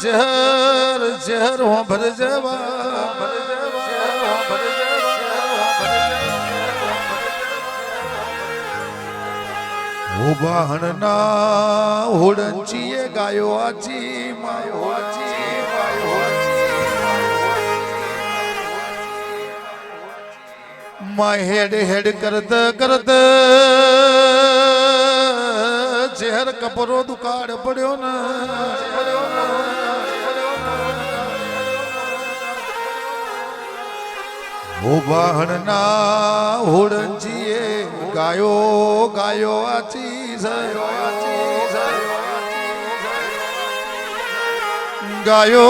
જહર જહર હો ભર જવા બાહણના હોડંચીએ ગાયો આચી માયો આચી માયો માં હેડ હેડ કરત કરત ચહેર કપરો દુકાળ પડ્યો ને બાહણના હોડંચીએ ગાયો ગાયો આચી ગાયો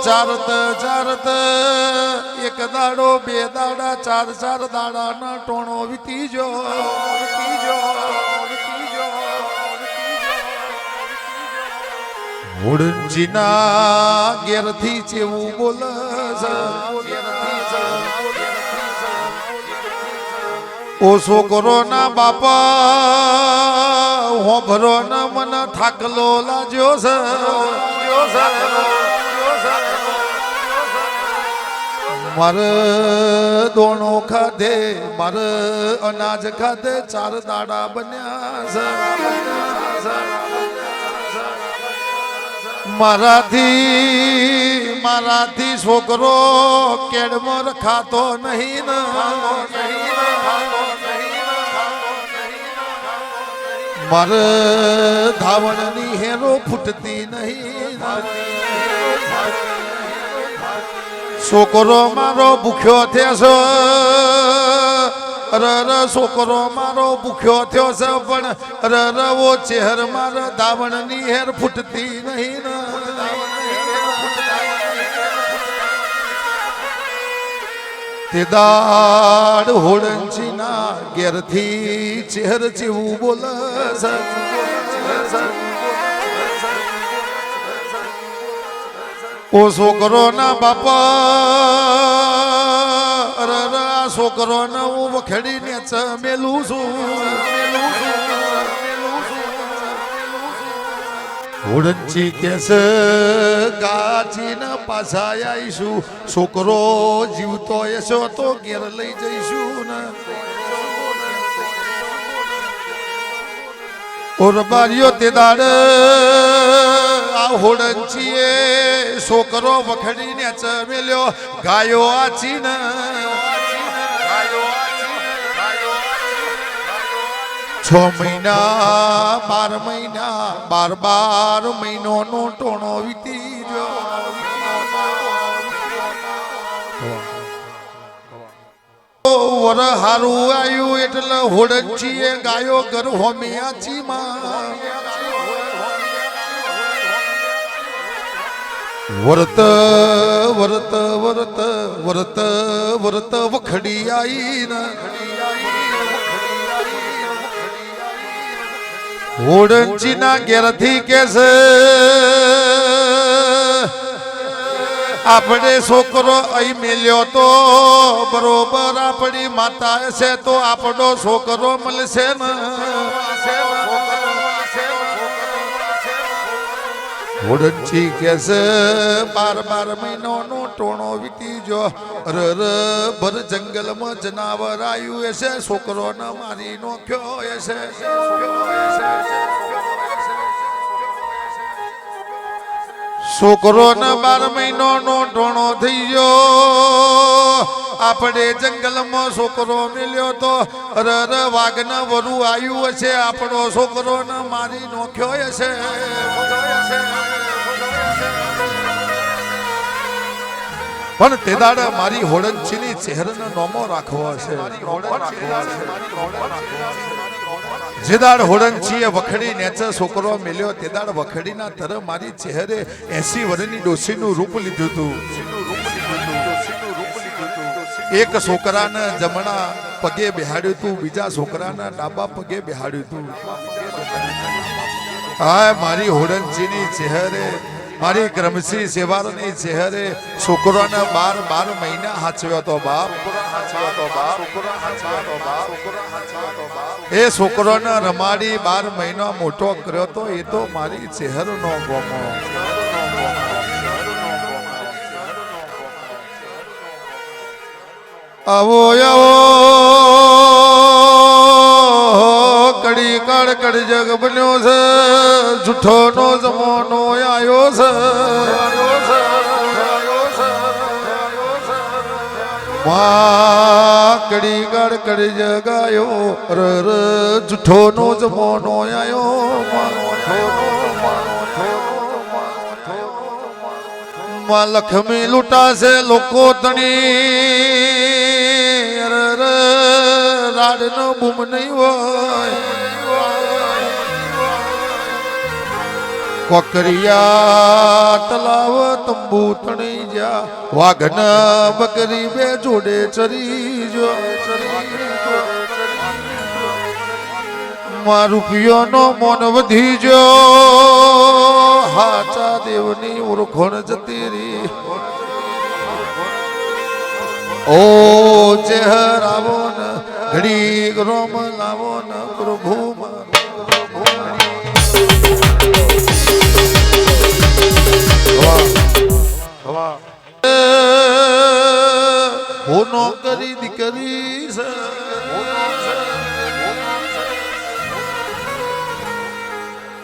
ચારત ચારત એક દાડો બે દાડા ચાર ચાર દાડા ના ટોણો વીતી જો હોડંચીના ઘેરથી ચેવું બોલ ઓ છોકરો ના બાપા હોભરો ના મન થાકલો લાજો છે મારે દોણો ખાધે મારે અનાજ ખાધે ચાર દાડા બન્યા છે મારાથી છોકરો કેડમો ખાતો નહીં ને મારે ધાવણની હેરો ફૂટતી નહીં છોકરો મારો ભૂખ્યો થયો છે છોકરો મારો ભૂખ્યો થયો છે પણ ઓ ચહેર મારા ધાવણની હેર ફૂટતી નહીં તે દાડ હોડંચીના ઘેરથી ચહેર જેવું બોલે ઓ છોકરો ના બાપા છોકરો ને હું વખેડીને ચમેલું છું હોડંચી કેસે ગાચીને પાછા આવીશું છોકરો જીવતો હશો તો ઘેર લઈ જઈશું ને ઓરબારીઓ તે દાડ આ હોડંચીએ છોકરો વખડીને ચમેલ્યો ગાયો આચી ને છ મહિના 12 મહિના 12 મહિનો નો ટોણો વીતી વર હારું આવ્યું એટલે હોડંચીએ ગાયો ઘર હોમી આચી માં વરત વરત વરત વરત વરત વખડી આઈ ને હોડંચીના ઘેરથી કે છે આપણે છોકરો અહીં મેલ્યો તો બરોબર આપણી માતા છે તો આપણો છોકરો મળશે ને હોડંચી કે છે 12 મહિનો નો ટોણો વીતી જો ભર જંગલમાં જનાવર આવ્યું હશે છોકરો ને મારી નોખ્યો હશે છોકરો ને 12 મહિનો નો ટોણો થઈ ગયો આપણે જંગલમાં છોકરો મિલ્યો તો વાઘ ને વરુ આવ્યું હશે આપણો છોકરો ને મારી નોખ્યો હશે પણ તે દાડે મારી હોડંચીની ચહેરાનો નોમો રાખવો હશે જે દાડ હોડંચીએ વખડી નેચે છોકરો મેલ્યો તે દાડ વખડીના તર મારી ચહેરે 80 વર્ષની ડોશીનું રૂપ લીધું હતું એક છોકરાને જમણા પગે બેહાડ્યું હતું બીજા છોકરાને ડાબા પગે બેહાડ્યું હતું હા મારી હોડંચીની ચહેરે મારી ક્રમશી સેવારની ચહેરે છોકરાને 12 મહિના હાચવ્યો તો બાપ એ છોકરાને રમાડી 12 મહિના મોટો કર્યો તો એ તો મારી ચહેરનો ગોમો આવો આવો કડી કાળ કડી જગ બન્યો છે જૂઠો નો જમાનો આયો છે કડી કાળ કડી જગ આયો ર જૂઠો નો જમાનો આયો માં લક્ષ્મી લૂંટાશે લોકો તણી રાડ નો બૂમ નહીં હોય કોકરિયા તલાવ તંબુ તણી જા વાઘન બકરી બે જોડે ચરી જો માં રૂપિયો નો મોન વધી જો હાચા દેવની ઓળખોણ જતી રી ઓ ચહેરાવો ને ઘડી રોમ લાવો ને પ્રભુ હોનો કરી દીકરી છે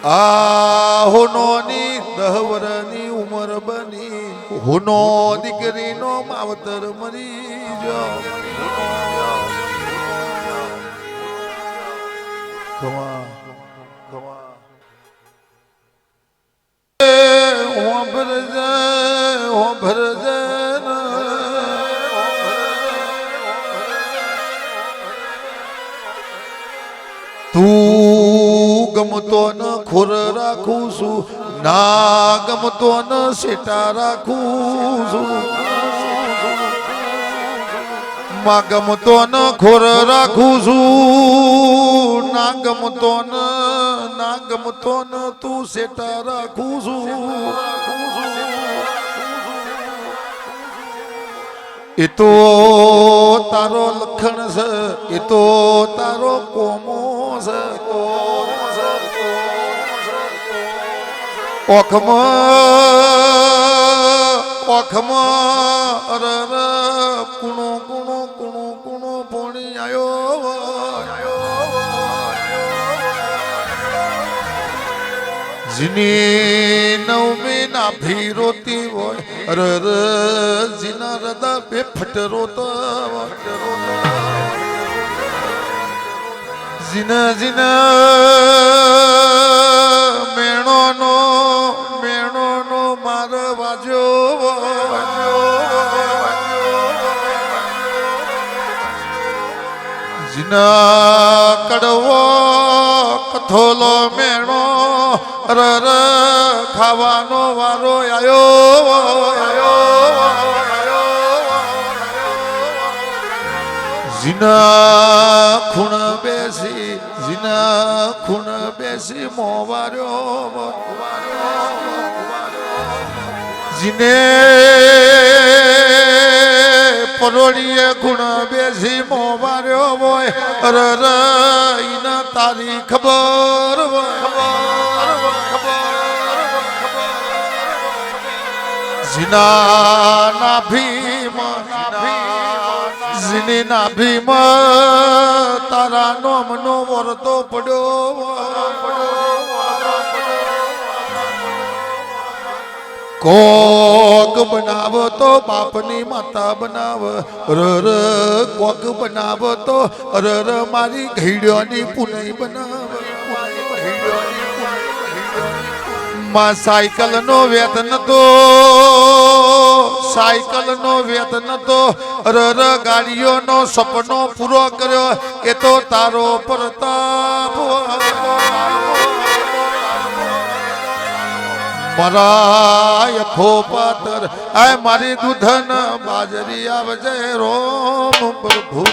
આ હોનોની 10 વર્ષની ઉંમર બની હોનો દીકરીનો માવતર મરી ગયો તું ગમતો ન ખોર રાખું છું ના ગમતો ન સેટા રાખું છું માં ગમતો ન ખોર રાખું છું ના ગમતો ન તું સેટા રાખું છું એ તો તારો લખણ છે એ તો તારો કોમો છે ઓખમાં અર કુણો પોણી આયો જીની નવમી ના ભીરોતી હોય અર જીના હૃદય બે ફટ રોતા જીના મેણો નો માર વાજો જીના કડવો કથોલો મેણો ર ખાવાનો વારો આયો જીના ખૂણ બેસી મોવાર્યો જીને પરોડીએ ખૂણ બેસી મોવાર્યો હોય ઈના તારી ખબર જીના નાભીમાં તારા નોમનો વરતો પડ્યો કોક બનાવ તો બાપની માતા બનાવ કોક બનાવ તો મારી ઘેડિયોની પુનઈ બનાવ માં સાયકલ નો વેતન તો ગાડીઓ નો સપનો પૂરો કર્યો એ તો તારો પ્રતાપ મરાય ખોપાતર આ મારી દૂધન બાજરી આવજે રોમ પ્રભુ